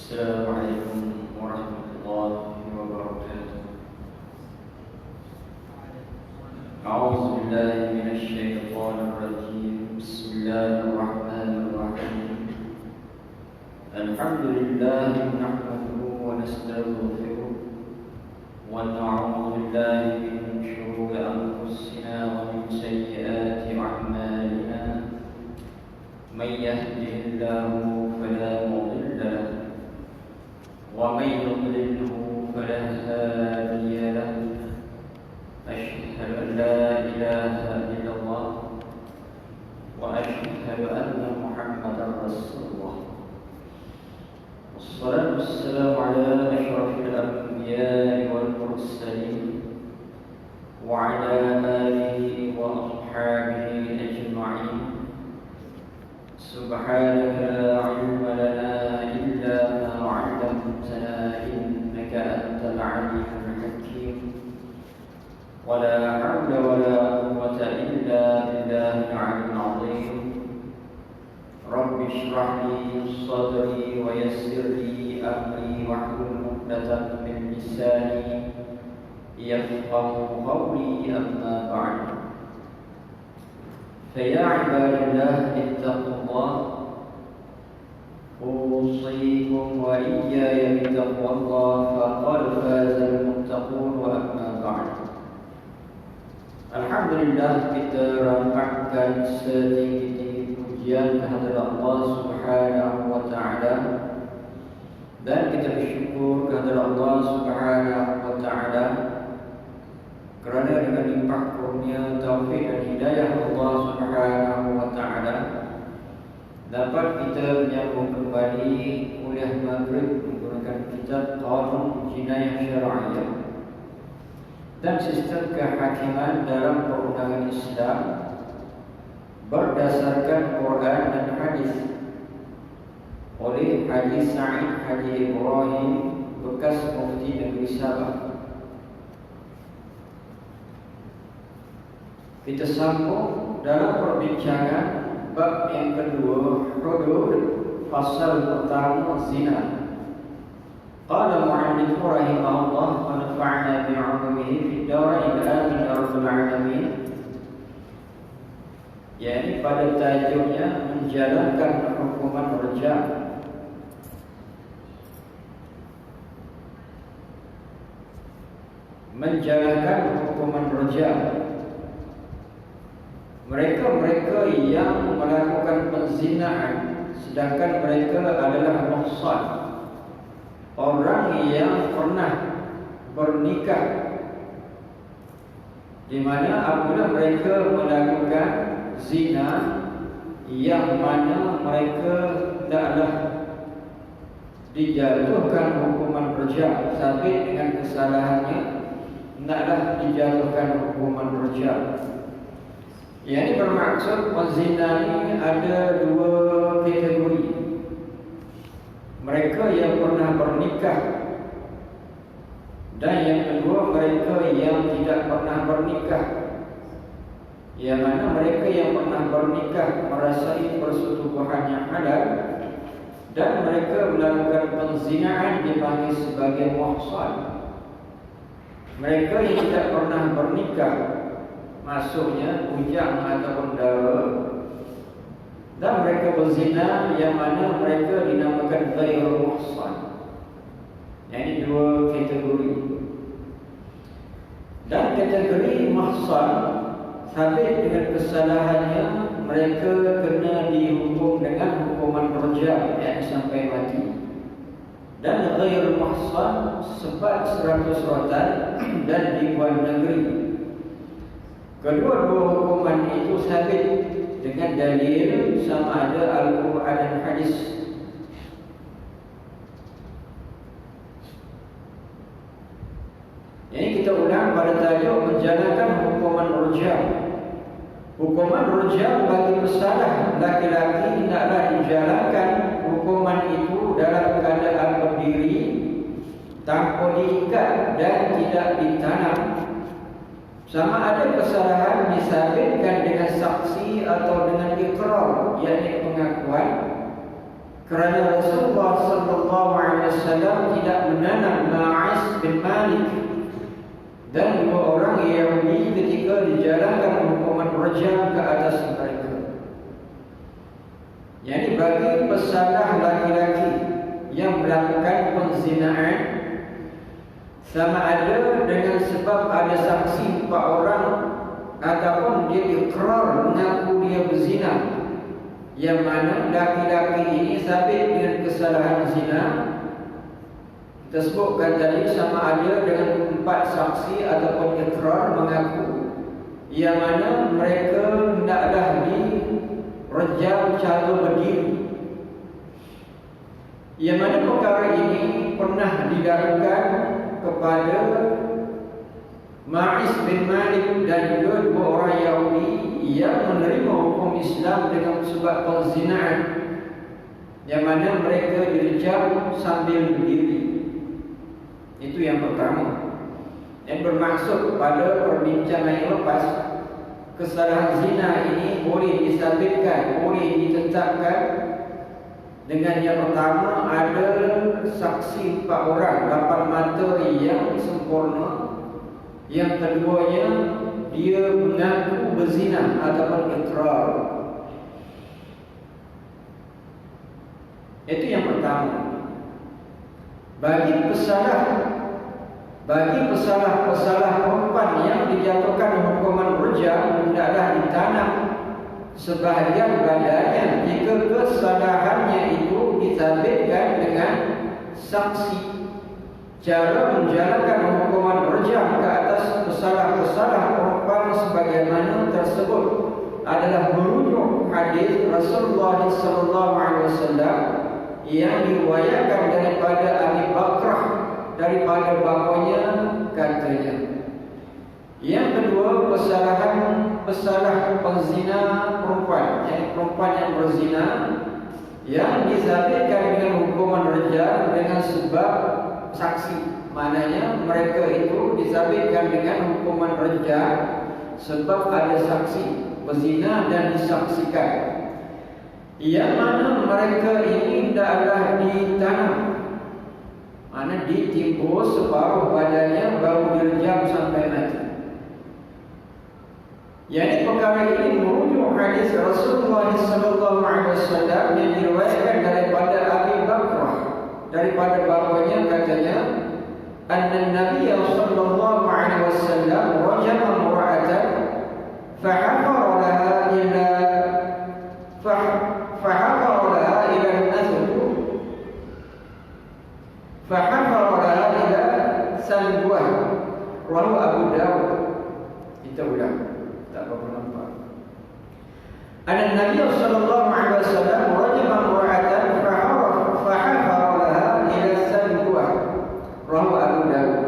السلام عليكم ورحمة الله وبركاته. أعوذ بالله من الشيطان الرجيم. بسم الله الرحمن الرحيم. الحمد لله نحمده ونستغفره ونعوذ بالله من شرور أنفسنا ومن سيئات أعمالنا. من يهده الله فلا مضل له ومن يضلله فلا هادي له. أشهد أن لا إله إلا الله وأشهد أن محمدا رسول الله. والصلاة والسلام على أشرف الأنبياء والمرسلين وعلى آله وأصحابه أجمعين. سبحانك لا علم لنا إلا ما علمتنا إنك أنت العليم الحكيم. ولا حول ولا قوة إلا بالله العلي العظيم. رب اشرح لي صدري ويسر لي أمري واحلل عقدة من لساني يفقه قولي. أما بعد، فيا عباد الله اتقوا الله. أوصيكم وإياي بتقوى الله فقد فاز المتقون. وأما بعد، Alhamdulillah, kita rafa'kan setinggi-tinggi pujian kehadirat Allah Subhanahu wa ta'ala, dan kita bersyukur kehadirat Allah Subhanahu wa ta'ala kerana dengan limpah kurnia taufik dan hidayah Allah Subhanahu wa ta'ala dapat kita menyambung kembali kuliah maghrib menggunakan kitab Qanun Jinayah Syar'iyyah dan sistem kehakiman dalam perundangan Islam berdasarkan Quran dan hadis oleh Haji Sa'id Haji Ibrahim, bekas Mufti Negeri Sabah. Kita sambung dalam perbincangan bab yang kedua, hudud, fasal pertama, zina. Qala al-mu'allif rahimahullah wa nafa'na bi'ulumihi fid darain amin ya rabbal alamin. Yani pada tajuknya menjalankan hukuman rajam. Menjalankan hukuman rajam. Mereka-mereka yang melakukan penzinaan sedangkan mereka adalah muhsan, orang yang pernah bernikah, di mana apabila mereka melakukan zina yang mana mereka tidaklah dijatuhkan hukuman rajam, sabit dengan kesalahannya tidaklah dijatuhkan hukuman rajam. Yang ini bermaksud penzina ini ada dua kategori. Mereka yang pernah bernikah, dan yang kedua mereka yang tidak pernah bernikah. Yang mana mereka yang pernah bernikah merasai persetubuhan yang halal, dan mereka melakukan penzinaan dipanggil sebagai muhsan. Mereka yang tidak pernah bernikah masuknya bujang ataupun dara, dan mereka berzina yang mana mereka dinamakan ghairul muhsan. Yang ini dua kategori. Dan kategori muhsan, sabit dengan kesalahannya mereka kena dihukum dengan hukuman rajam, yang sampai mati. Dan ghairul muhsan sebat 100 rotan dan dibuang negeri. Kedua-dua hukuman itu sabit dengan dalil sama ada Al-Quran dan hadis. Ini kita ulang pada tajuk menjalankan hukuman rajam. Hukuman rajam bagi bersalah laki-laki tidaklah dijalankan hukuman itu dalam keadaan berdiri, tanpa diikat dan tidak ditanam. Sama ada kesalahan disabitkan dengan saksi atau dengan ikrar, yakni pengakuan, Kerana Rasulullah sallallahu alaihi wasallam tidak menanam Ma'is bin Malik dan dua orang Yahudi ketika dijalankan hukuman rajam ke atas mereka. Yani bagi pesalah laki-laki yang melakukan penzinaan, sama ada dengan sebab ada saksi 4 orang ataupun dia ikrar mengaku dia berzina, yang mana laki-laki ini sabit dengan kesalahan zina, kita sebutkan tadi sama ada dengan 4 saksi ataupun ikrar mengaku, yang mana mereka hendaklah direjam cara berdiri. Yang mana perkara ini pernah dilakukan kepada Ma'is bin Malik dan juga 2 orang Yahudi yang menerima hukum Islam dengan sebab penzinaan, yang mana mereka direjam sambil berdiri. Itu yang pertama. Yang bermaksud pada perbincangan yang lepas, kesalahan zina ini boleh disabitkan, boleh ditetapkan dengan yang pertama ada saksi 4 orang, 8 mata yang sempurna. Yang keduanya dia mengaku berzina ataupun ikrar. Itu yang pertama. Bagi pesalah perempuan yang dijatuhkan hukuman rajam, hendaklah ditanam sebahagian badannya jika kesalahannya itu disabitkan dengan saksi. Cara menjalankan hukuman rajam ke atas pesalah-pesalah perempuan sebagaimana tersebut adalah merujuk hadis Rasulullah SAW yang diriwayatkan daripada Abi Bakrah daripada bapanya, katanya. Yang kedua, pesalah penzina perempuan, yakni perempuan yang berzina yang disabitkan dengan hukuman rajam dengan sebab saksi. Maknanya mereka itu disabitkan dengan hukuman rajam sebab ada saksi berzina dan disaksikan, yang mana mereka ini hendaklah ditanam, mana ditimbus separuh badannya baru direjam sampai mati. Yang perkara ini merujuk hadis Rasulullah SAW yang diriwayatkan daripada Abi Bakrah daripada bapanya, katanya, anna Nabi sallallahu alaihi wasallam rajama imra'atan fahafara laha ila Salbuah, rawahu Abu Dawud. Kita ulang, tak apa nampak. Anna Nabi sallallahu alaihi wasallam rajama imra'atan fahafara laha ila Salbuah, rawahu Abu Dawud.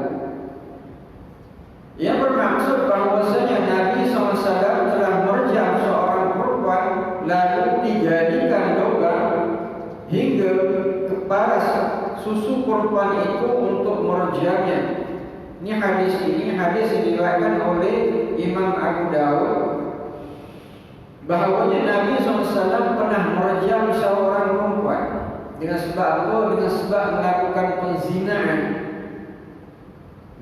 Yang bermaksud bahwasanya Nabi SAW telah merejam seorang perempuan lalu dijadikan lubang hingga ke paras susu perempuan itu untuk merejamnya. Ini hadis yang diriwayatkan oleh Imam Abu Dawud, bahawanya Nabi SAW pernah merejam seorang perempuan dengan sebab apa? Dengan sebab melakukan penzinaan.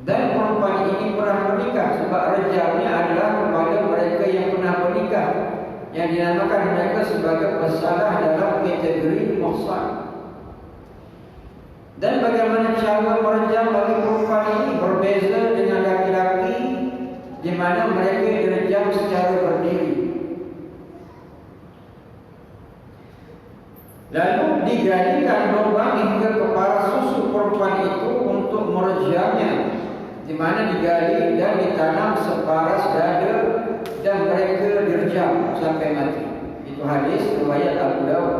Dan perempuan ini pernah menikah, sebab rejamnya adalah kepada mereka yang pernah menikah, yang dinamakan mereka sebagai pesalah dalam kategori muhsan. Dan bagaimana cara merejam bagi perempuan ini berbeza dengan laki-laki, di mana mereka direjam secara berdiri. Lalu digalikan lubang hingga kepala susu perempuan itu untuk merejamnya, di mana digali dan ditanam separas dada dan mereka direjam sampai mati. Itu hadis riwayat Abu Dawud.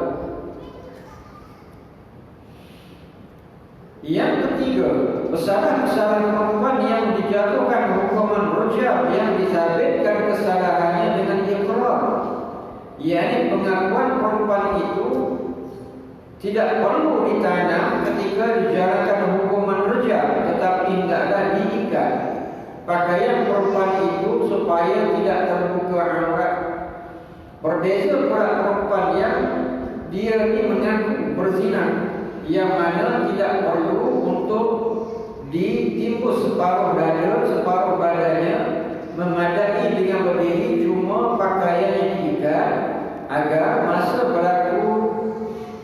Yang ketiga, pesalah-pesalah perempuan yang dijatuhkan hukuman rajam yang disabitkan kesalahannya dengan ikrar, yakni pengakuan perempuan itu tidak perlu ditanam ketika dijalankan hukuman rajam, tetapi hendaklah diikat pakaian perempuan itu supaya tidak terbuka aurat. Berbeza pula perempuan yang dia ini mengaku berzina, yang mana tidak perlu untuk ditimbus separuh dada, separuh badannya, memadai dengan berdiri, cuma pakaiannya diikat agar masa berlaku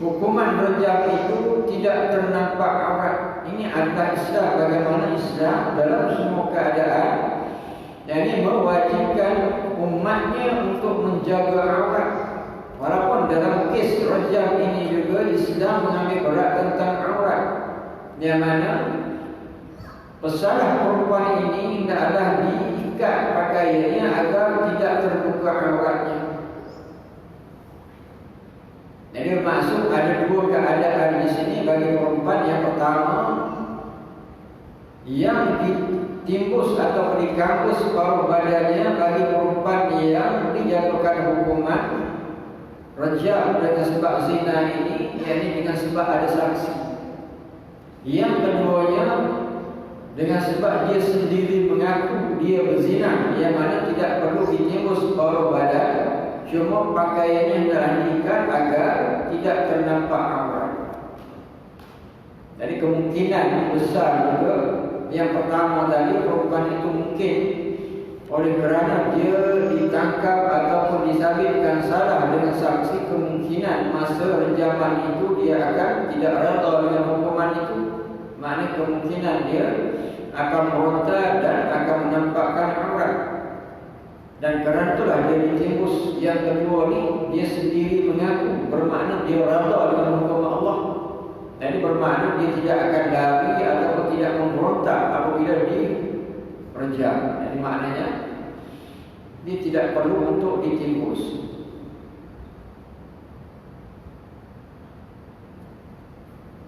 hukuman rejam itu tidak ternampak aurat. Ini adalah Islam, bagaimana Islam dalam semua keadaan, jadi mewajibkan umatnya untuk menjaga aurat. Walaupun dalam kes rejam ini juga Islam mengambil berat tentang aurat, yang mana pesalah perempuan ini hendaklah diikat pakaiannya agar tidak terbuka auratnya. Jadi maksud ada dua keadaan di sini bagi perempuan. Yang pertama, yang ditimbus atau dikampus separuh badannya bagi perempuan yang dijatuhkan hukuman rejam dengan sebab zina ini, yakni dengan sebab ada saksi. Yang keduanya, dengan sebab dia sendiri mengaku dia berzina, yang mana tidak perlu ditimbus separuh badan, cuma pakaiannya adalah diikat agar tidak ternampak aurat. Jadi kemungkinan besar juga yang pertama tadi, perempuan itu mungkin oleh kerana dia ditangkap ataupun disabitkan salah dengan saksi, kemungkinan masa rejaman itu dia akan tidak redha dengan hukuman itu. Maknanya kemungkinan dia akan meronta dan akan menampakkan aurat. Dan kerana itulah dia ditimbus. Yang kedua ni, dia sendiri mengaku, bermakna dia redha dengan hukum Allah. Jadi bermakna dia tidak akan lari ataupun tidak memberontak apabila direjam. Jadi maknanya dia tidak perlu untuk ditimbus.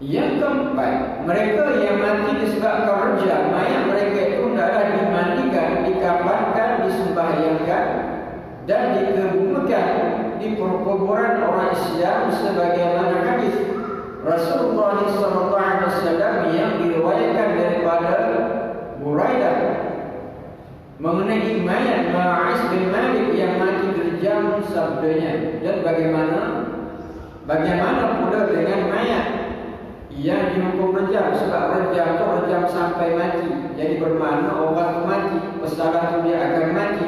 Yang keempat, mereka yang mati disebabkan rejam, mayat mereka itu hendaklah dimandikan, dikafankan, disembahyangkan dan dikebumikan di perkuburan orang Islam sebagaimana hadis Rasulullah SAW yang diriwayatkan daripada Buraidah mengenai mayat Ma'is bin Malik yang mati direjam, sabdanya. Dan bagaimana pula dengan mayat yang dihukum rejam, sebab rejam itu rejam sampai mati. Jadi bermakna orang itu mati, pesalah itu dia akan mati,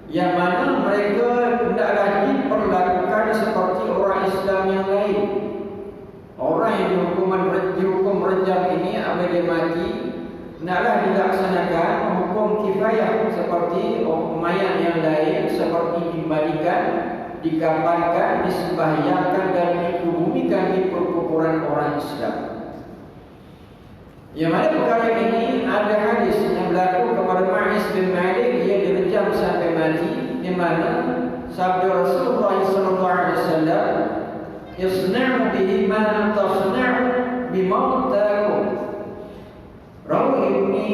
yang mana mereka hendaklah diperlakukan seperti orang Islam yang lain. Orang yang dihukum rejam ini apabila mati, hendaklah dilaksanakan hukum kifayah seperti mayat yang lain, seperti dimandikan, dikafankan, disembahyangkan dan dikebumikan di perkuburan orang Islam. Yang mana perkara ini ada hadis yang berlaku kepada Ma'is bin Malik, ia direjam sampai mati, di mana sabda Rasulullah SAW, "Isna'u bihi ma tasna'u bimautakum." Rawi Ibni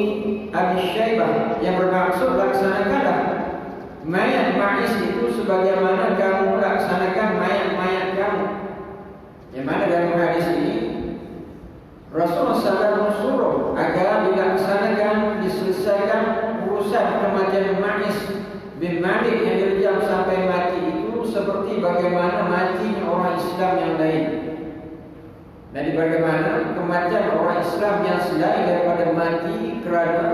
Abi Syaibah, yang bermaksud laksanakanlah mayat Ma'is itu sebagaimana kamu laksanakan mayat-mayat kamu. Yang mana dalam hadis ini Rasulullah SAW suruh agar dilaksanakan, diselesaikan urusan kematian Ma'is bin Malik yang direjam sampai mati itu seperti bagaimana matinya orang Islam yang lain. Jadi bagaimana kematian orang Islam yang selain daripada mati kerana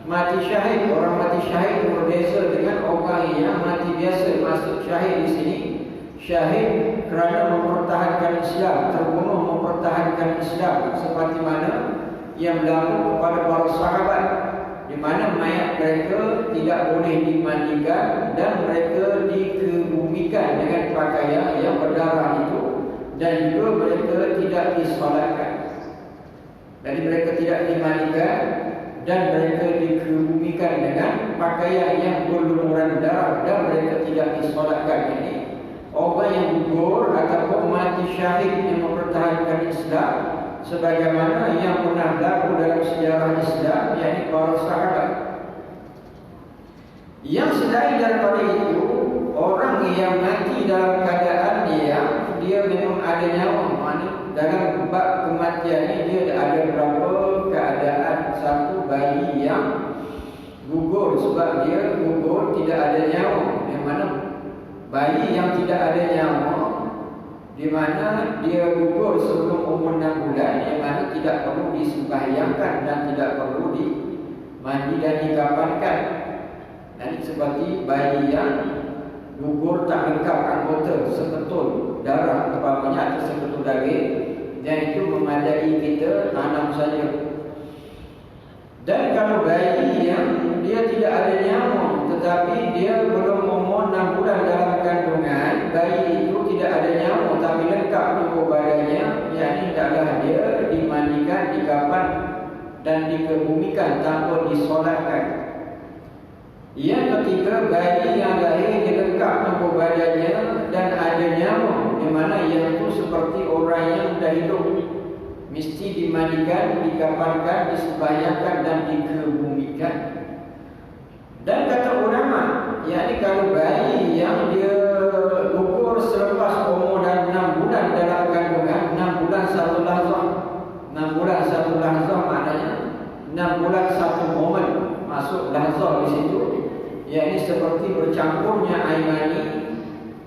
mati syahid. Orang mati syahid berbeza dengan orang yang mati biasa. Maksud syahid di sini, syahid kerana mempertahankan Islam, terbunuh mempertahankan Islam, seperti mana yang berlaku kepada para sahabat, di mana mayat mereka tidak boleh dimandikan dan mereka dikebumikan dengan pakaian yang berdarah itu, dan juga mereka tidak disolatkan. Jadi mereka tidak dimandikan dan mereka dikebumikan dengan pakaian yang berlumuran darah, dan mereka tidak disolatkan. Ini orang yang gugur ataupun mati syahid yang mempertahankan Islam, sebagaimana yang pernah berlaku dalam sejarah Islam, yakni para sahabat. Yang selain daripada itu, orang yang mati dalam keadaan dia memang ada nyawa. Dalam bab kematian ini dia ada berapa keadaan. Satu, bayi yang gugur, sebab dia gugur tidak ada nyawa. Yang mana bayi yang tidak ada nyawa di mana dia gugur sebelum umur 6 bulan, yang mana tidak perlu disembahyangkan dan tidak perlu dimandi dan dikafankan. Dan seperti bayi yang gugur tak lengkap anggota, seketul darah umpamanya atau seketul daging, dan itu memadai kita tanam saja. Dan kalau bayi yang dia tidak ada nyamuk, tetapi dia belum umur 6 bulan dalam kandungan, bayi itu tidak ada nyamuk tapi lengkap tubuh badannya, yakni adalah dia dimandikan, dikafan dan dikebumikan tanpa disolatkan. Yang ketiga, bayi yang lahir dia lengkap tubuh badannya dan ada nyamuk, di mana yang itu seperti orang yang dah hidup, mesti dimandikan, dikafankan, disembahyangkan dan dikebumikan. Dan kata ulama, yakni kalau bayi yang dia gugur selepas umur dan 6 bulan dalam kandungan, 6 bulan satu lahzah. 6 bulan satu lahzah maknanya 6 bulan satu momen masuk lahzah di situ, yakni seperti bercampurnya air mani,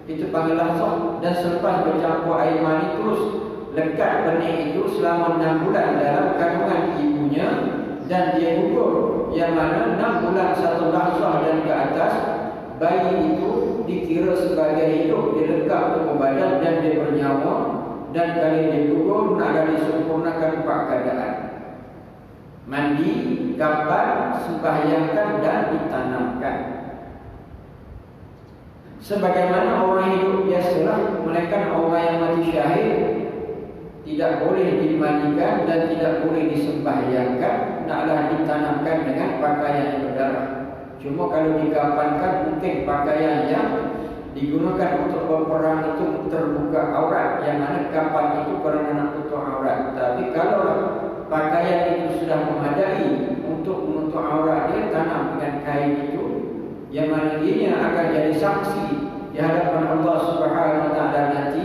itu panggil lahzah. Dan selepas bercampur air mani terus lekat benih itu selama 6 bulan dalam kandungan ibunya dan dia gugur, yang mana 6 bulan satu lahzah dan ke atas, bayi itu dikira sebagai hidup, dia lengkap tubuh badan dan dia bernyawa. Dan kalau dia gugur, nak disempurnakan 4 keadaan: mandi, kafan, sembahyangkan dan ditanamkan. Sebagaimana orang hidup biasalah, melainkan orang yang mati syahid tidak boleh dimandikan dan tidak boleh disembahyangkan, naklah ditanamkan dengan pakaian yang berdarah. Cuma kalau dikafankan, mungkin pakaian yang digunakan untuk berperang itu terbuka aurat, yang mana kafan itu kerana nak tutup aurat. Tapi kalau pakaian itu sudah memadai untuk menutup aurat dia, tanam dengan kain itu, yang mana dia akan jadi saksi di hadapan Allah Subhanahu Wa Taala nanti.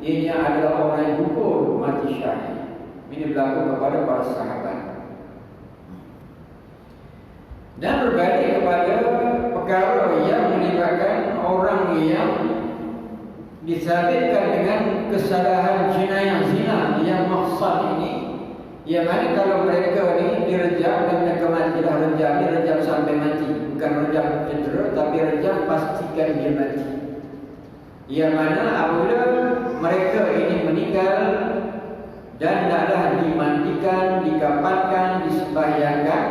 Ia adalah orang yang gugur mati syahid. Ini berlaku kepada para sahabat. Dan berbalik kepada perkara yang melibatkan orang yang disabitkan dengan kesalahan jenayah zina yang mahsan ini, yang mana kalau mereka ni direjam dan mereka matilah, rejam ni rejam sampai mati, bukan rejam cedera, tapi rejam pastikan dia mati. Yang mana apabila mereka ini meninggal dan hendaklah dimandikan, dikafankan, disembahyangkan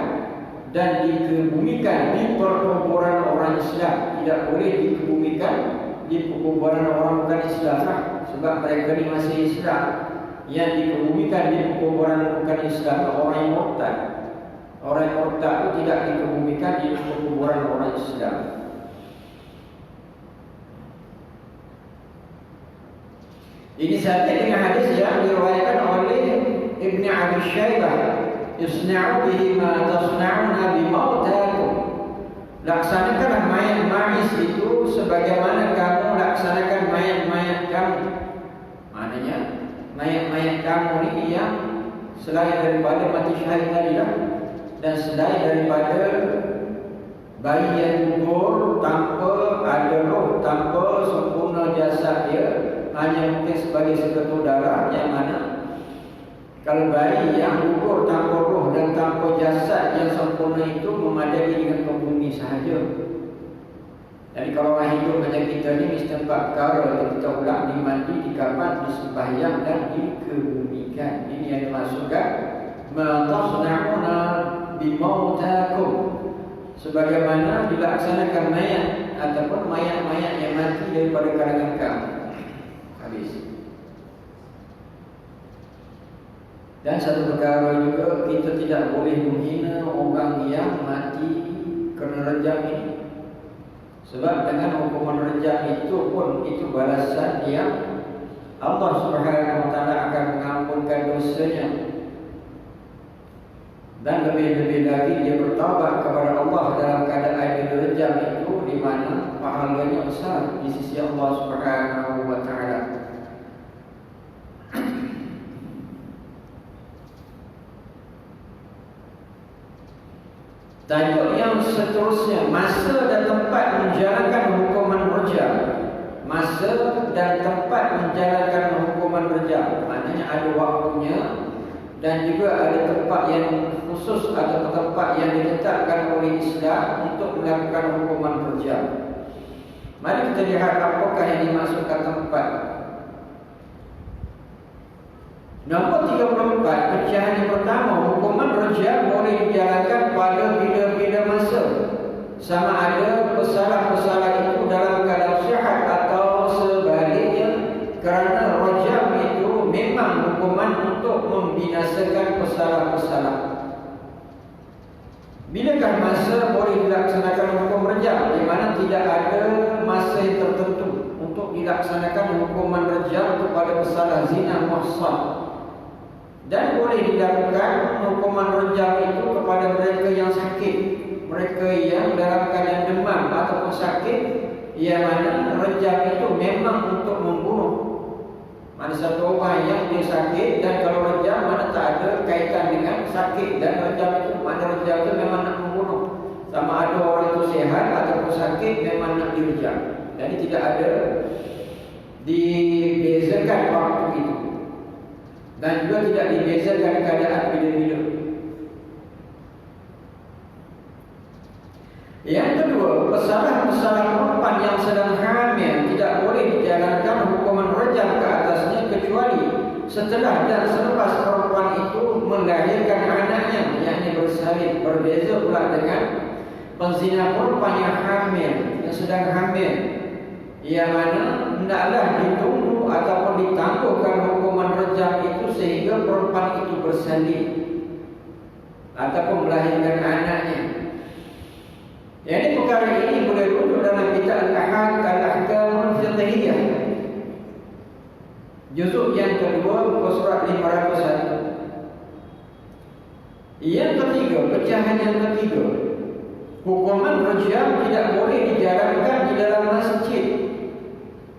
dan dikebumikan di perkuburan orang Islam. Tidak boleh dikebumikan di perkuburan orang bukan Islam, sebab mereka ini masih Islam. Yang dikebumikan di perkuburan bukan Islam orang yang murtad. Orang yang murtad itu tidak dikebumikan di perkuburan orang Islam. Ini saja dengan hadis yang diriwayatkan oleh Ibn Abi Syaibah, "Isna'u bihi ma tasna'una bi mautakum." Laksanakanlah mayat-mayat itu sebagaimana kamu laksanakan mayat-mayat kamu. Maknanya mayat-mayat kamu ini yang selain daripada mati syahid tadilah, dan selain daripada bayi yang gugur tanpa ada roh, tanpa sempurna jasad dia, hanya mungkin sebagai seketul darah, yang mana kalau bayi yang gugur tanpa roh dan tanpa jasad yang sempurna itu memadai dengan ke bumi sahaja. Jadi kalau orang hidup macam kita ni, mesti 4 perkara yang kita ulang: dimandi, dikafan, disembahyang dan dikebumikan. Ini yang dimaksudkan ma tasna'una bi mautakum, sebagaimana dilaksanakan mayat ataupun mayat-mayat yang mati daripada kalangan kamu. Habis. Dan satu perkara juga, kita tidak boleh menghina orang yang mati kerana rejam ini. Sebab dengan hukuman rejam itu pun, itu balasan yang Allah Subhanahu Wa Taala akan mengampunkan dosanya. Dan lebih-lebih lagi dia bertaubat kepada Allah dalam keadaan dia direjam itu, di mana pahalanya besar di sisi Allah Subhanahu Wa Taala. Tajuk yang seterusnya, masa dan tempat menjalankan hukuman rejam. Masa dan tempat menjalankan rejam. Maknanya ada waktunya dan juga ada tempat yang khusus atau tempat yang ditetapkan oleh Islam untuk melakukan hukuman rejam. Mari kita lihat apakah yang dimaksudkan tempat. Nombor 34, pecahan yang pertama, hukuman rejam boleh dijalankan pada bila-bila masa, sama ada pesalah-pesalah itu dalam keadaan sihat atau sebaliknya, kerana rejam itu memang hukuman untuk membinasakan pesalah-pesalah. Bilakah masa boleh dilaksanakan hukum rejam, di mana tidak ada masa yang tertentu untuk dilaksanakan hukuman rejam kepada pesalah zina muhsan. Dan boleh dilakukan hukuman rejam itu kepada mereka yang sakit, mereka yang dalam keadaan demam ataupun sakit, yang mana rejam itu memang untuk membunuh. Mana satu orang yang dia sakit, dan kalau rejam mana tak ada kaitan dengan sakit, dan rejam itu mana rejam itu memang nak membunuh. Sama ada orang itu sehat ataupun sakit, memang nak direjam. Jadi tidak ada dibezakan waktu itu, dan juga tidak dibezakan keadaan bila-bila. Yang kedua, pesalah-pesalah perempuan yang sedang hamil tidak boleh dijalankan hukuman rejam ke atasnya kecuali setelah dan selepas perempuan itu melahirkan anaknya, yakni bersalin. Berbeza pula dengan penzina perempuan yang hamil, yang sedang hamil, yang mana hendaklah ditunggu ataupun ditangguhkan hukuman rejam itu sehingga perempuan itu bersalin ataupun melahirkan anaknya. Jadi perkara ini boleh rujuk dalam kitab Al-Ahkam Al-Fiqhiyah, juzuk yang kedua, muka surat 501. Yang ketiga, pecahan yang ketiga, hukuman rejam tidak boleh dijalankan di dalam masjid,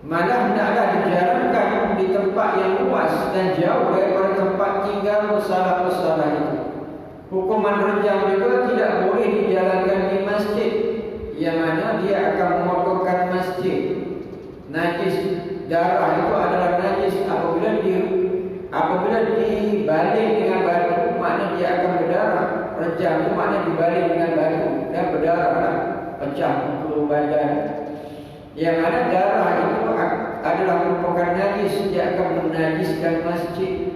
malah hendaklah dijalankan di tempat yang luas dan jauh daripada tempat tinggal pesalah-pesalah itu. Hukuman rejam juga tidak boleh dijalankan di masjid, yang mana dia akan mengotorkan masjid. Najis darah itu adalah najis apabila dibalik dengan batu, makna dia akan berdarah. Rejam itu makna dibalik dengan batu dan berdarah, pecah untuk badan. Yang mana darah itu adalah merupakan najis, dia akan menajiskan masjid.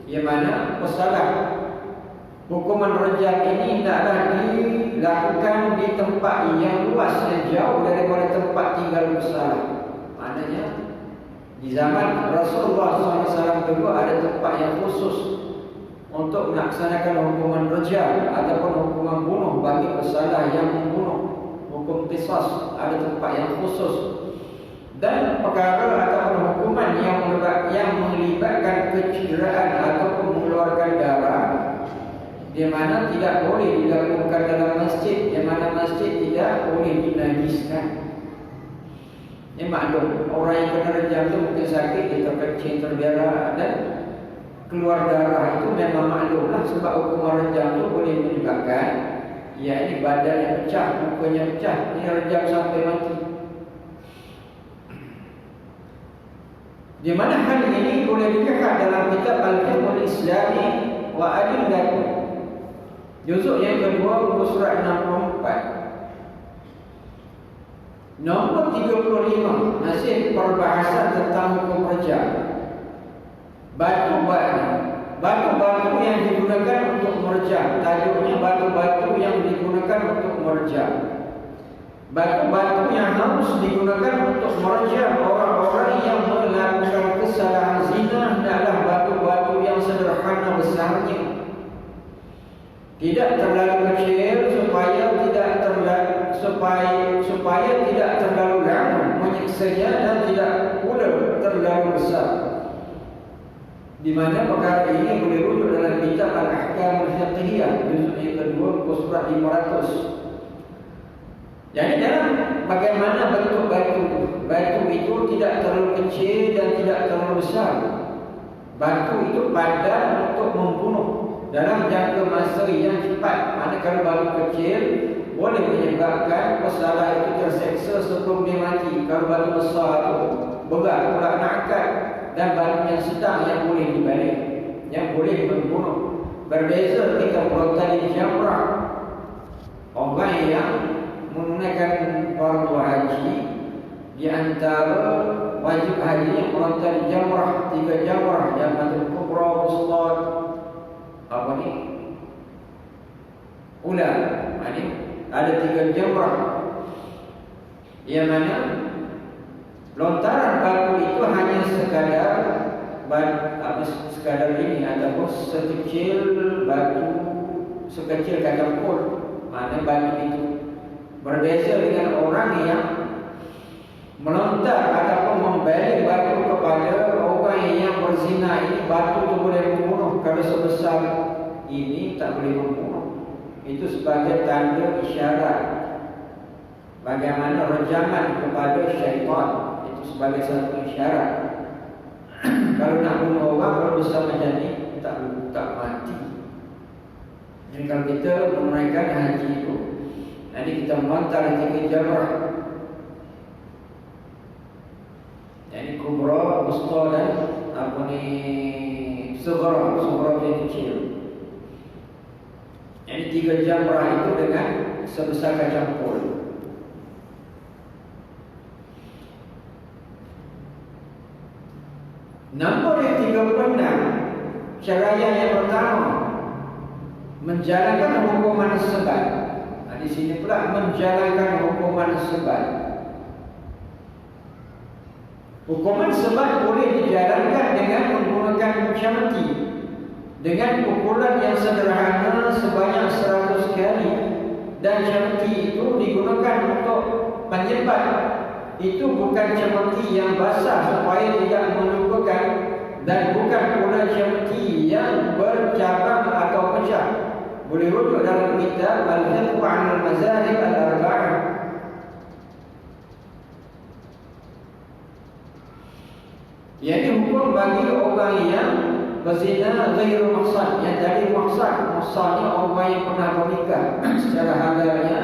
Yang mana pesalah hukuman rejam ini hendaklah dilakukan di tempat yang luas dan jauh daripada tempat tinggal pesalah. Maknanya di zaman Rasulullah SAW dulu ada tempat yang khusus untuk melaksanakan hukuman rejam ataupun hukuman bunuh bagi pesalah yang membunuh, hukum qisas, ada tempat yang khusus. Dan perkara ataupun hukuman yang melibatkan kecederaan ataupun mengeluarkan darah, di mana tidak boleh dilakukan dalam masjid, di mana masjid tidak boleh dinajiskan. Ini maklum, orang yang kena rejam itu mungkin sakit, dia terkecil, terberak dan keluar darah, itu memang maklumlah. Sebab hukuman rejam itu boleh menyebabkan, ya ini badannya pecah, mukanya pecah, ini rejam sampai mati. Di mana hal ini boleh dilihat dalam kitab Al-Fiqh Al-Islami wa Adillatuh, juzuk yang kedua, muka surat 64. Nombor 35, masih perbahasan tentang hukum rejam. Batu-batu yang digunakan untuk merejam, tajuknya batu-batu yang digunakan untuk merejam. Batu-batu yang harus digunakan untuk merejam orang-orang yang melakukan kesalahan zina adalah batu-batu yang sederhana besarnya, tidak terlalu kecil supaya tidak terlalu lama menyiksanya, dan tidak pula terlalu besar. Di mana perkara ini boleh rujuk dalam kitab Al-Ahkam Al-Fiqhiyah, juzuk yang kedua, muka surat 500. Jadi dalam bagaimana bentuk batu itu tidak terlalu kecil dan tidak terlalu besar. Batu itu padan untuk membunuh dalam jangka masa yang cepat. Manakala batu kecil boleh menyebabkan pesalah itu terseksa sebelum dia mati. Kalau batu besar itu berat pula nak angkat, dan batu yang sedang yang boleh dibalik, yang boleh membunuh. Berbeza kita merontali jamrah. Orang yang menunaikan fardu haji, di antara wajib haji yang merontali jamrah, 3 jamrah, Jamratul Kubra, Wusta, apa ni? Ula. Ini ada 3 jamrah. Yang mana lontaran batu itu hanya sekadar ini ataupun sekecil batu, sekecil kacang pol. Mana batu itu berbeza dengan orang yang melontar ataupun membalik batu kepada orang yang berzina. Ini batu itu boleh membunuh. Kalau sebesar ini tak boleh membunuh. Itu sebagai tanda isyarat bagaimana rejaman kepada syaitan. Itu sebagai satu isyarat. Kalau nak bunuh orang, kalau besar macam ni, tak mati. Jadi kalau kita menunaikan haji itu, nanti kita melontar 3 jamrah. Jadi kubra, wusta dan sughra yang kecil. Jadi 3 jamrah itu dengan sebesar kacang pol. Nombor yang 36, caranya yang pertama, menjalankan hukuman sebat. Di sini pula menjalankan hukuman sebat. Hukuman sebat boleh dijalankan dengan menggunakan camti, dengan pukulan yang sederhana sebanyak 100 kali. Dan camti itu digunakan untuk penyebat. Itu bukan camti yang basah supaya tidak melupakan, dan bukan pula camti yang bercabang atau pecah. Boleh rujuk dalam kitab Al-Fiqh 'ala al-Mazahib al-Arba'ah. Jadi hukum bagi orang yang berzina ghairu muhsan, yang dari muhsan. Muhsan ni orang yang pernah menikah secara halalnya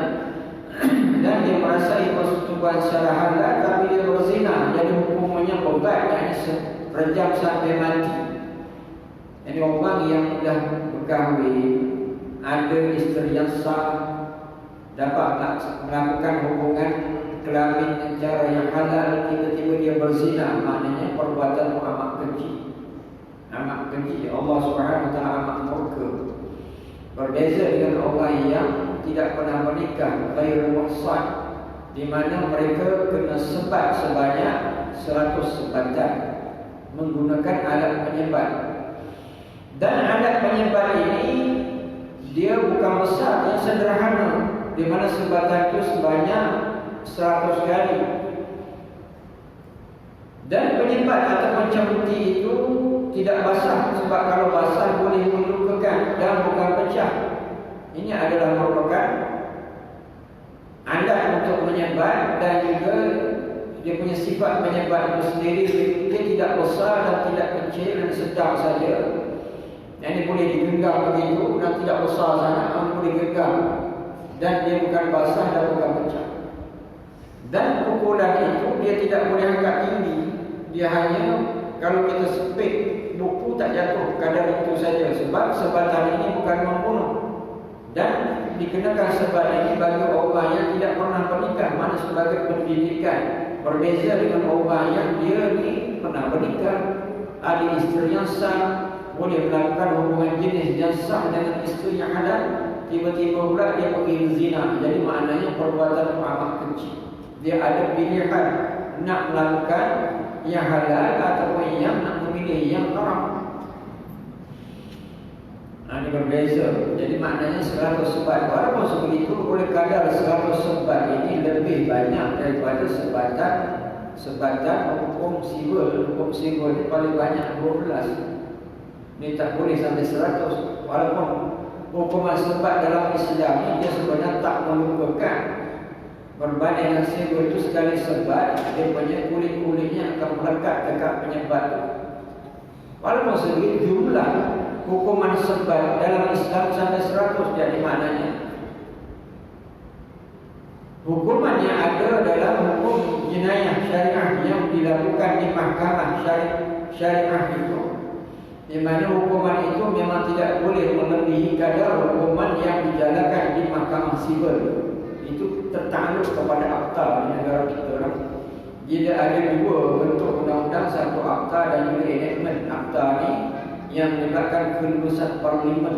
dan dia merasai persetubuhan secara halal tapi dia berzina, jadi hukumannya berat, yakni rejam sampai mati. Jadi orang yang dah berkahwin, ada isteri yang sah, dapat melakukan hubungan kelamin cara yang halal, tiba-tiba dia berzina, maknanya perbuatan amat keji. Amat keji. Allah Subhanahu Wa Taala amat murka. Berbeza dengan orang yang tidak pernah menikah, ghairu muhsan, di mana mereka kena sebat sebanyak 100 sebatan menggunakan alat penyebat. Dan alat penyebat ini dia bukan besar, yang sederhana, di mana sebatan itu sebanyak 100 kali. Dan penyebat atau camti itu tidak basah, sebab kalau basah boleh melukakan dan bukan pecah. Ini adalah merupakan alat untuk menyebat, dan juga dia punya sifat menyebat itu sendiri. Dia tidak besar dan tidak kecil dan sedang saja. Yang ini boleh digenggam begitu dan tidak besar sangat, boleh genggam, dan dia bukan basah dan bukan pecah. Dan pukulan itu dia tidak boleh angkat tinggi. Dia hanya kalau kita sepit buku tak jatuh kadar itu saja, sebab sebatan ini bukan membunuh. Dan dikenakan sebat ini bagi orang yang tidak pernah menikah, mana sebagai pendidikan. Berbeza dengan orang yang dia ni pernah menikah, ada isteri yang sah, boleh melakukan hubungan jenis yang sah dengan isteri yang halal, tiba-tiba pula dia pergi zina. Jadi maknanya perbuatan amat kecil. Dia ada pilihan nak melakukan yang halal ataupun yang nak memilih yang haram. Ini berbeza. Jadi maknanya 100 sebat. Walaupun sebegitu, oleh kadar 100 sebat ini lebih banyak daripada sebatan hukum sivil. Hukum sivil ini paling banyak 12. Ini tak boleh sampai 100. Walaupun hukuman sebat dalam Islam ini dia sebenarnya tak melupakan. Berbanding dengan sivil itu, sekali sebat, dia punya kulit-kulitnya akan melekat dekat penyebat itu. Walaupun sebegitu, jumlah hukuman sebat dalam Islam sampai 100. Jadi maknanya hukuman yang ada dalam hukum jenayah syariah yang dilakukan di mahkamah syariah syariah itu, di mana hukuman itu memang tidak boleh melebihi kadar hukuman yang dijalankan di mahkamah sivil. Itu tertakluk kepada akta di negara kita. Bila ada dua bentuk undang-undang, satu akta dan juga enactment. Akta ni yang melibatkan kelulusan parlimen.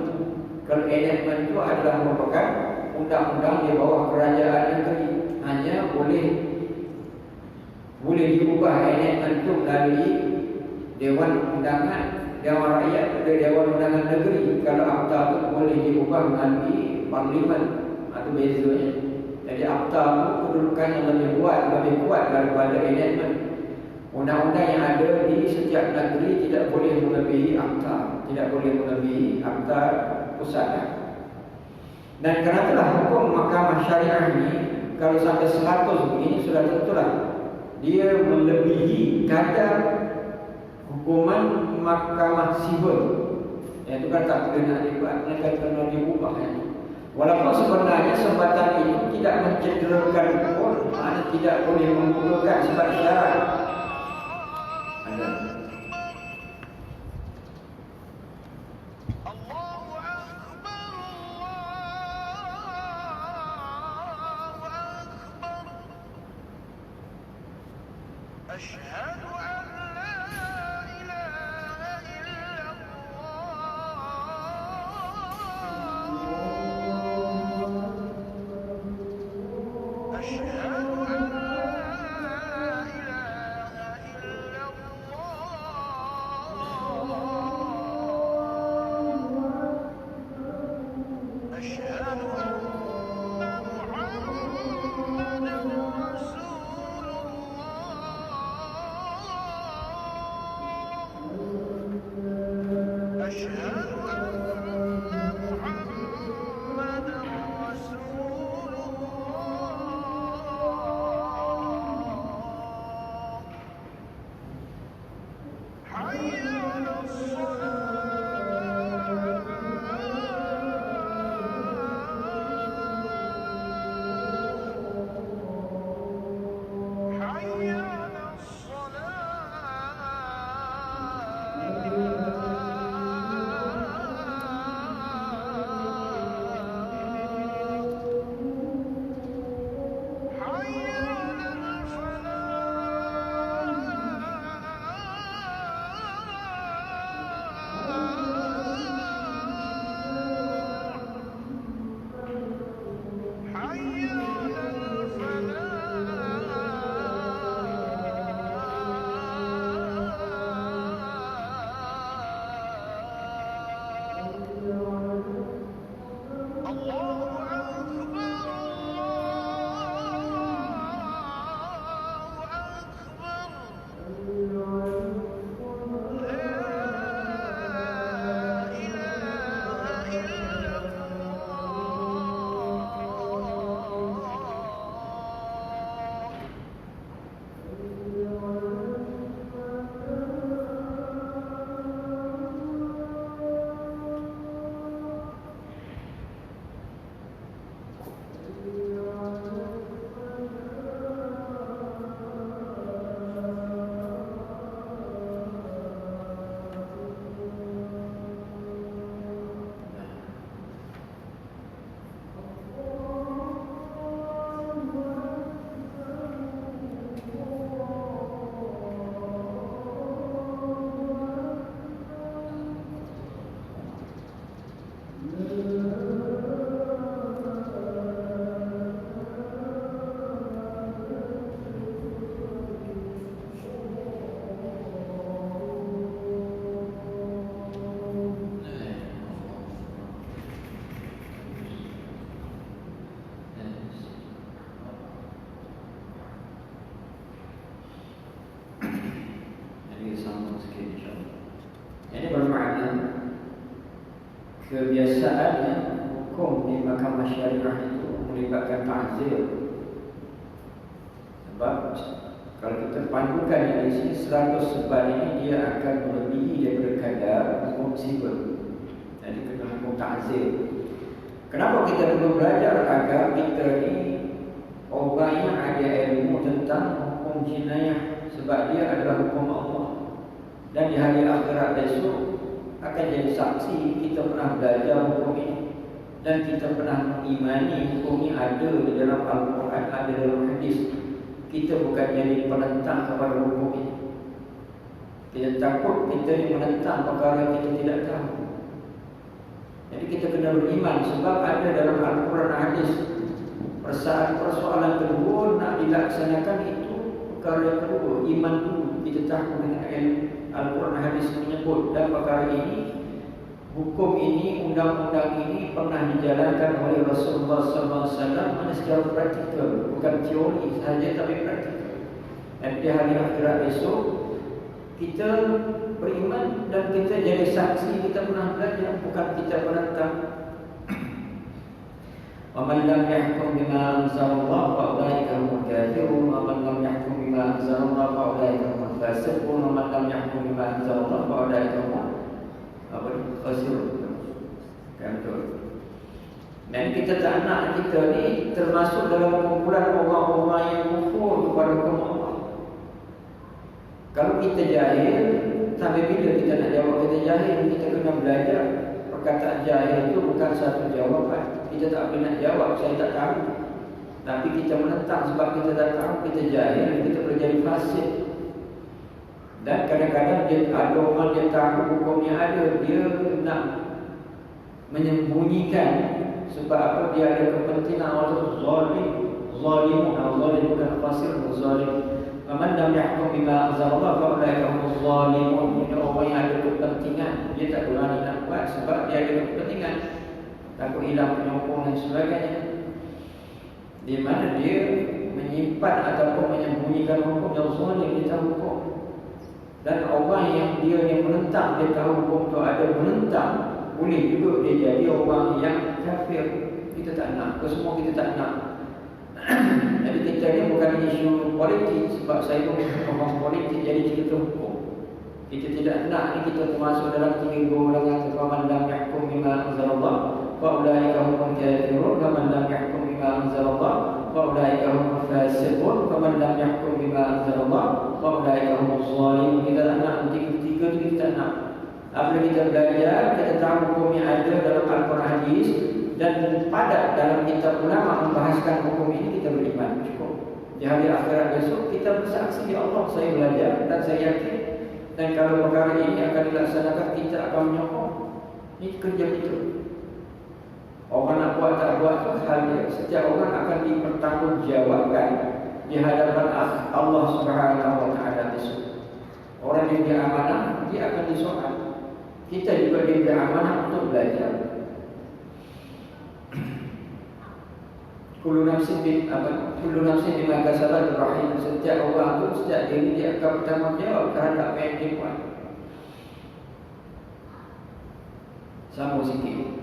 Kalau enactment itu adalah merupakan undang-undang di bawah kerajaan negeri, hanya boleh diubah enactment itu melalui Dewan Undangan, Dewan Rakyat atau Dewan Undangan Negeri. Kalau akta itu boleh diubah melalui parlimen. Itu bezanya. Jadi akta itu kedudukannya lebih kuat daripada enactment. Undang-undang yang ada di setiap negeri tidak boleh melebihi akta, tidak boleh melebihi akta pusat. Dan kerana itulah hukum mahkamah syariah ini, kalau sampai 100 begini sudah tentulah dia melebihi kadar hukuman mahkamah sivil. Yang itu kan tak boleh nak dibuat, mereka kena diubah. Walaupun sebenarnya sebatan itu tidak mencederakan pun, tidak boleh menggunakan sebab syarat. Ada. Kebiasaannya hukum di mahkamah syariah itu melibatkan ta'zir. Sebab kalau kita pandukan di sini 100 sebab ini dia akan melebihi daripada kadar hukum sivil. Jadi kita hukum ta'zir. Kenapa kita perlu belajar agar kita ni orang yang ada ilmu tentang hukum jinayah, sebab dia adalah hukum Allah. Dan di hari akhirat besok akan jadi saksi kita pernah belajar hukum ini dan kita pernah mengimani hukum ini ada di dalam Al-Quran, ada dalam hadis. Kita bukan jadi penentang kepada hukum ini. Kita takut kita ni menentang perkara kita tidak tahu. Jadi kita kena beriman sebab ada dalam Al-Quran dan hadis. Persoalan kedua nak dilaksanakan itu perkara kedua, iman dulu. Kita tahu dengan Al-Quran dan hadis menyebut dan perkara ini, hukum ini, undang-undang ini pernah dijalankan oleh Rasulullah SAW mana secara praktikal, bukan teori sahaja tapi praktikal. Dan di hari akhirat besok kita beriman dan kita jadi saksi kita pernah belajar, bukan kita penentang. وَمَنْ لَمْ يَحْكُمْ بِمَا أَنزَلَ اللَّهُ فَأُولَٰئِكَ هُمُ الْكَافِرُونَ وَمَنْ لَمْ يَحْكُمْ بِمَا أَنزَلَ اللَّهُ فَأُولَٰئِكَ هُمُ الْفَاسِقُونَ وَمَنْ لَمْ يَحْكُمْ بِمَا أَنزَلَ اللَّهُ فَأُولَٰئِكَ هُمُ الْخَاسِرُونَ. Dan kita tak nak kita ni termasuk dalam kumpulan orang-orang yang kufur kepada hukum Allah. Kalau kita jahil, sampai bila kita nak jawab kita jahil? Kita kena belajar. Perkataan jahil itu bukan satu jawapan. Kita tak boleh nak jawab, saya tak tahu. Tapi kita menentang sebab kita tak tahu, kita jahil, kita boleh jadi fasik. Dan kadang-kadang ada orang dia tahu hukumnya ada, dia nak menyembunyikan. Sebab apa? Dia ada kepentingan atau zalim. Zalim bukan fasik, zalim. Man lam yahkum bima anzalallah fa ulaika humuz zalimun. Ini orang yang ada kepentingan, dia tak berani nak buat sebab dia ada kepentingan, takut hilang penyokong dan sebagainya. Di mana dia menyimpan ataupun menyembunyikan hukum yang zalim, dia tahu hukum. Dan orang yang dia menentang, dia tahu hukum tu ada, menentang, boleh juga dia jadi orang yang kafir. Kita tak nak, semua kita tak nak. Jadi kita ni bukan isu politik, sebab saya pun orang politik jadi cerita hukum. Kita tidak nak ni kita termasuk dalam 3 golongan man lam yahkum bima anzalallah fa ulaika humul kafirun wa man lam yahkum bima anzalallah fa ulaika humul fasiqun wa man lam yahkum bima anzalallah fa ulaika humuz zalimun. Kita tak nak tiga tu, kita tak nak. Apabila kita belajar, kita tahu hukum yang ada dalam Al-Quran hadis dan padat dalam kitab ulama membahaskan hukum ini, kita beriman cukup. Di hari akhirat besok kita bersaksi di Allah, saya belajar dan saya yakin. Dan kalau perkara ini akan dilaksanakan, kita akan menyokong. Ini kerja kita. Orang nak buat tak buat itu hal dia. Setiap orang akan dipertanggungjawabkan di hadapan Allah Subhanahu Wa Taala besok. Orang yang diberi amanah, dia akan disoal. Kita juga diberi amanah untuk belajar. Kullu nafsin bima kasabat rahim. Setiap orang tu, setiap diri dia akan bertanggungjawab terhadap apa yang dia buat. Sambung sikit.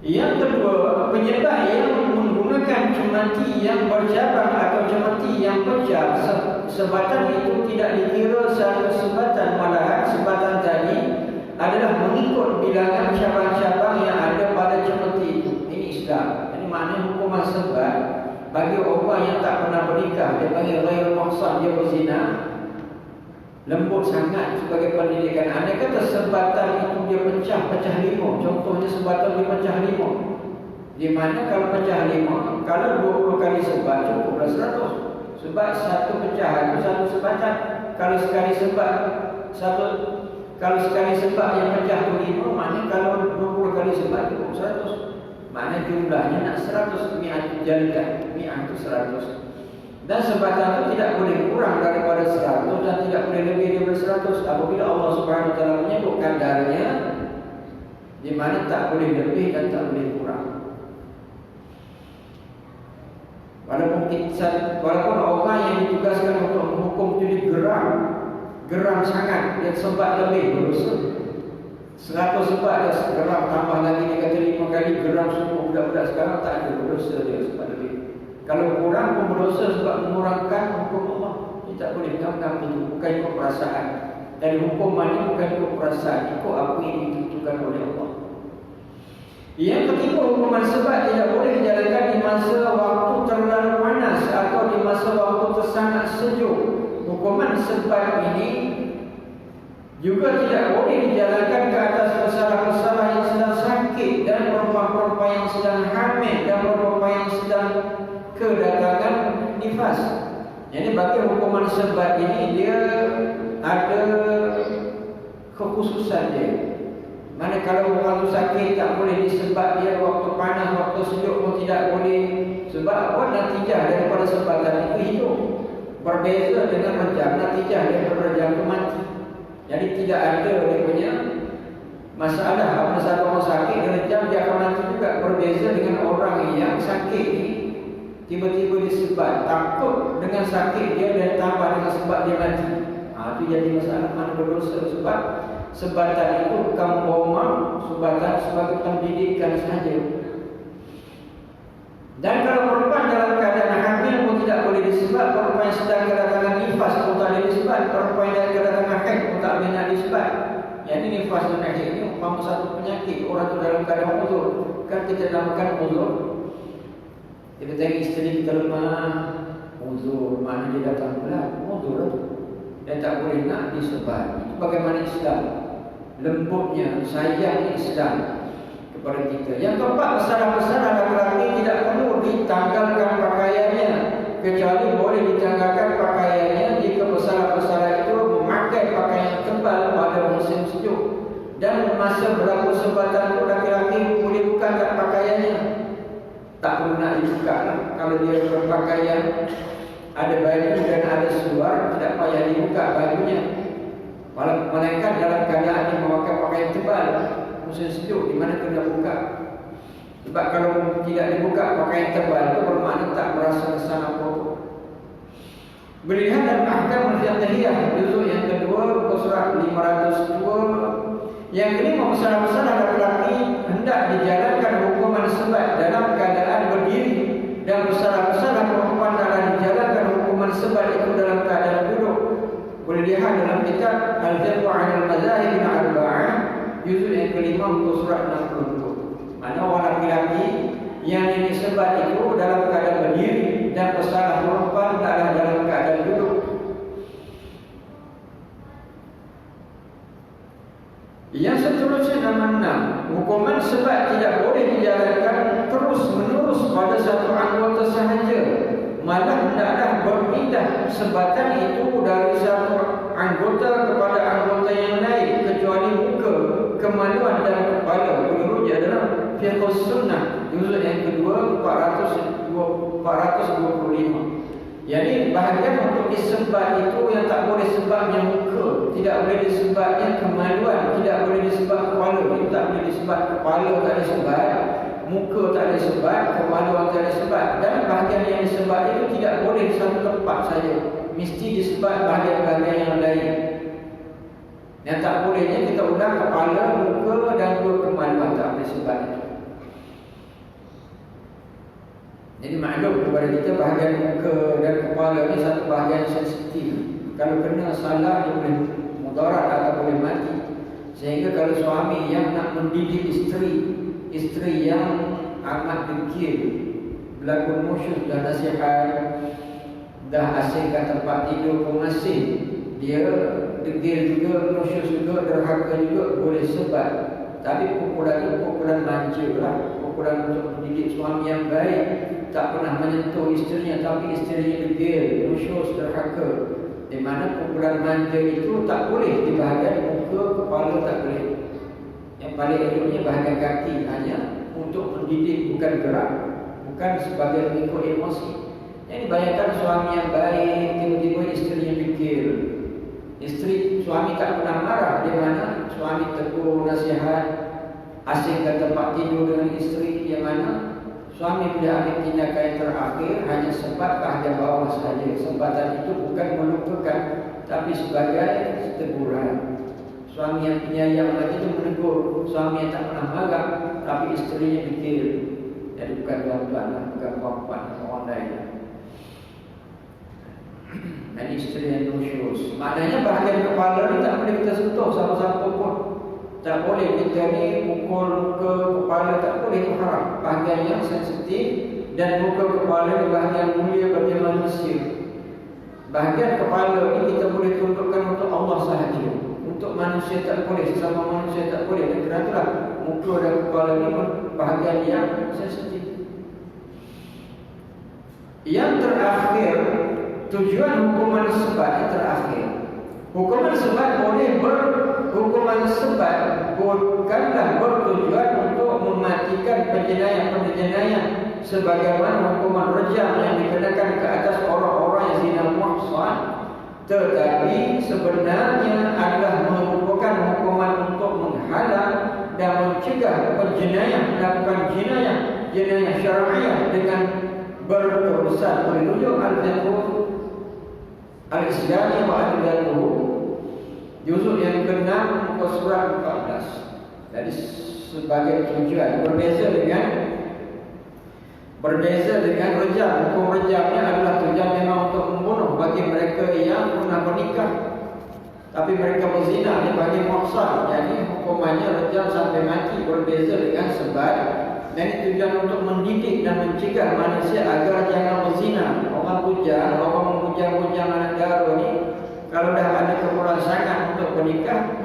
Yang kedua, penyebab yang menggunakan cemati yang bercabang atau cemati yang pecah, sebatan itu tidak dikira satu sebatan, malahan sebatan tadi adalah mengikut bilangan cabang-cabang yang ada pada cemati itu. Ini Islam. Maknanya hukuman sebat bagi orang yang tak pernah bernikah, dia panggil ghairul muhsan, dia berzina, lembut sangat sebagai pendidikan. Andai kata sebatan itu dia pecah 5, contohnya sebatan dia pecah 5, di mana kalau pecah 5, kalau 20 kali sebat cukuplah 100. Sebab satu pecahan itu satu sebatan. Kalau sekali sebat yang pecah 5, maknanya kalau 20 kali sebat cukup 100. Maknanya jumlahnya nak 100, mi'at jalidah, mi'at itu 100. Dan sebatan itu tidak boleh kurang daripada 100 dan tidak boleh lebih daripada 100. Apabila Allah Subhanahu Wa Taala menyebut kadarnya, di mana tak boleh lebih dan tak boleh kurang. Walaupun orang yang ditugaskan untuk menghukum itu geram sangat, dia sebat lebih berdosa. 100 sebat dia geram, tambah lagi dia kata 5 kali geram semua budak-budak sekarang tak ada berdosa dia sebab lebih. Kalau kurang pun berdosa sebab mengurangkan hukum Allah. Dia tak boleh ngam-ngam itu, bukan ikut perasaan. Dan hukuman ini bukan ikut perasaan, ikut apa yang ditentukan oleh Allah. Yang ketiga, hukuman sebat tidak boleh dijalankan di masa waktu terlalu panas atau di masa waktu tersangat sejuk. Hukuman sebat ini Juga tidak boleh dijalankan ke atas pesara-pesara yang sedang sakit dan perempuan-perempuan yang sedang hamil dan perempuan yang sedang kedatangan nifas. Jadi bagi hukuman sebat ini dia ada kekhususan dia. Mana kalau orang tu sakit tak boleh disebat dia, waktu panas, waktu sejuk pun tidak boleh. Sebab apa? Natijah daripada sebatan itu hidup. Berbeza dengan rejam, natijah daripada rejam itu mati. Jadi tidak ada dia punya masalah. Apa sahaja orang sakit dia rejam dia akan mati juga. Berbeza dengan orang yang sakit ni tiba-tiba disebat, takut dengan sakit dia dan tambah dengan sebab dia mati. Itu jadi masalah, mana berdosa. Sebab sebatan itu bukan membawa, sebatan sebagai pendidikan sahaja. Dan kalau perempuan dalam keadaan hamil pun tidak boleh disebat. Perempuan yang sedang kedatangan nifas pun tak boleh disebat. Perempuan yang kedatangan haid pun tak boleh nak disebat. Yang ini nifas dan haid ini umpama satu penyakit. Orang tu dalam keadaan uzur, kan kita namakan uzur. Kita tengok isteri kita lemah, uzur, mana dia datang bulan, uzur tu. Dan tak boleh nak disebat. Itu bagaimana Islam, lembutnya, sayang Islam kepada kita. Yang keempat, pesara-pesara lelaki tidak perlu ditanggalkan pakaiannya, kecuali boleh ditanggalkan pakaiannya jika pesara-pesara itu memakai pakaian tebal pada musim sejuk. Dan masa berlaku sebatan itu lelaki boleh buka tak pakaiannya, tak perlu nak dibuka lah. Kalau dia berpakaian ada baju dan ada seluar, tidak payah dibuka bajunya. Malaikat dalam keadaan dia memakai pakaian tebal musim sejuk, di mana kena buka. Sebab kalau tidak dibuka pakaian tebal itu bermakna tak merasa kesan apa-apa. Berlihat dan ahkam al-fiqhiyah juzuk yang kedua, buku surat 502. Yang kelima, pesara-pesara lelaki hendak dijalankan hukuman sebat dalam keadaan berdiri, dan pesara-pesara perempuan adalah dijalankan hukuman sebat itu dalam keadaan duduk. Boleh lihat dalam kitab Al-Jadwa' 'ala al-Mazahib al-Arba'ah juzuk yang kelima, buku surat 62. Mana orang lelaki yang ini sebat itu dalam keadaan berdiri, dan pesara perempuan adalah dalam keadaan duduk. Yang seterusnya nama 6, hukuman sebat tidak boleh dijalankan terus menerus pada satu anggota sahaja, malah hendaklah berpindah sebatan itu dari satu anggota kepada anggota yang lain, kecuali muka, kemaluan dan kepala. Menurutnya dalam Fiqh Sunnah juzuk yang kedua 425. Jadi bahagian untuk disebat itu yang tak boleh sebabnya muka, tidak boleh disebabnya kemaluan, tidak boleh disebab kepala. Itu tak boleh disebab kepala, tak ada sebab, muka tak ada sebab, kemaluan tak ada sebab. Dan bahagian yang disebab itu tidak boleh di satu tempat saja, mesti disebab bahagian-bahagian yang lain. Yang tak bolehnya kita ulang kepala, muka dan dua kemaluan, tak boleh sebab itu. Jadi maklum kepada kita bahagian muka dan kepala ni satu bahagian sensitif. Kalau kena salah dia boleh mudarat atau boleh mati. Sehingga kalau suami yang nak mendidik isteri yang amat degil, berlaku musyuk dan nasihat, dah asingkan tempat tidur pun masih, dia degil juga, musyuk juga, derhaka juga, boleh sebat. Tapi pukulan itu pukulan manja lah, pukulan untuk mendidik suami yang baik. Tak pernah menyentuh isterinya, tapi isterinya degil, musyuk, derhaka. Di mana pukulan manja itu tak boleh di bahagian muka, kepala tak boleh. Yang paling eloknya bahagian kaki, hanya untuk mendidik, bukan gerak, bukan sebagai mengikut emosi. Jadi bayangkan suami yang baik, tiba-tiba isterinya degil. Suami tak pernah marah, di mana suami tegur, nasihat, asingkan tempat tidur dengan isteri, yang mana suami boleh ambil tindakan yang terakhir hanya sebat bahagian bawah sahaja. Sebatan itu bukan melupakan, tapi sebagai teguran. Suami yang penyayang lagi itu menegur, suami yang tak pernah marah, tapi isterinya fikir. Jadi bukan tuan-tuan, bukan puan-puan, orang lain. Dan isteri yang nusyus, maknanya bahagian kepala ni tak boleh kita sentuh sama-sama pun. Tak boleh kita ni pukul muka, kepala, tak boleh, itu haram. Bahagian yang sensitif dan muka kepala ni bahagian mulia bagi manusia. Bahagian kepala ni kita boleh tundukkan untuk Allah sahaja. Untuk manusia tak boleh, sesama manusia tak boleh. Dan kerana itulah muka dan kepala ini bahagian yang sensitif. Yang terakhir, tujuan hukuman sebat yang terakhir. Hukuman sebat boleh hukuman sebat bukanlah bertujuan untuk mematikan penjenayah-penjenayah sebagaimana hukuman rejam yang dikenakan ke atas orang-orang yang zina muhsan, tetapi sebenarnya adalah merupakan hukuman untuk menghalang dan mencegah penjenayah melakukan jenayah syar'iah dengan berterusan. Merujuk al-fiqh al-Islami wa al-Fiqh juzuk yang ke-6 muka surat 14. Jadi sebagai tujuan berbeza dengan rejam. Hukum rejamnya adalah tujuan memang untuk membunuh bagi mereka yang pernah menikah tapi mereka berzina, bagi muhsan. Jadi hukumannya rejam sampai mati. Berbeza dengan sebat, dan tujuan untuk mendidik dan mencegah manusia agar jangan berzina. Orang bujang anak dara ni, kalau dah ada kemurasangan untuk menikah.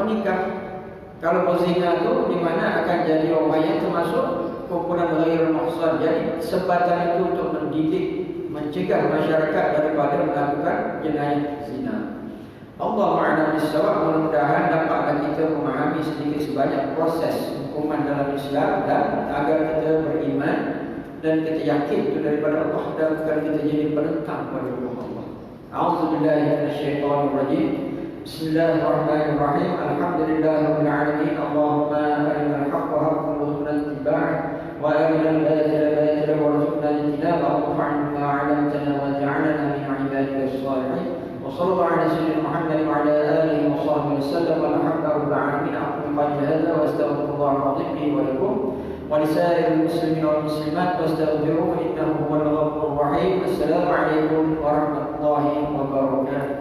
Kalau berzina tu di mana akan jadi orang yang termasuk kumpulan ghairul muhsan. Jadi sebatan itu untuk mendidik, mencegah masyarakat daripada melakukan jenayah zina. Allahu a'lam bissawab. Mudah-mudahan dapatlah kita memahami sedikit sebanyak proses hukuman dalam Islam, dan agar kita beriman dan kita yakin itu daripada Allah, dan bukan kita jadi penentang pada Allah. A'udzubillahi minasyaitonir rajim. Bismillahirrahmanirrahim. Alhamdulillahirabbil alamin. Allahumma arinal haqqa haqqan warzuqna ittiba'ah wa arinal batila batilan warzuqna ijtinabah. Allahumma 'allamtana wa ja'alna min 'ibadika as-salihin. Wa sallallahu ala sayyidina Muhammad wa ala alihi wa sahbihi wasallam. Walhamdulillahirabbil alamin. Aqulu qawli hadza wa astaghfirullahal 'azim li wa lakum wa lisa'iril muslimin wal muslimat wastaghfiruhu innahu huwal ghafurur rahim. Assalamu alaikum warahmatullahi wabarakatuh.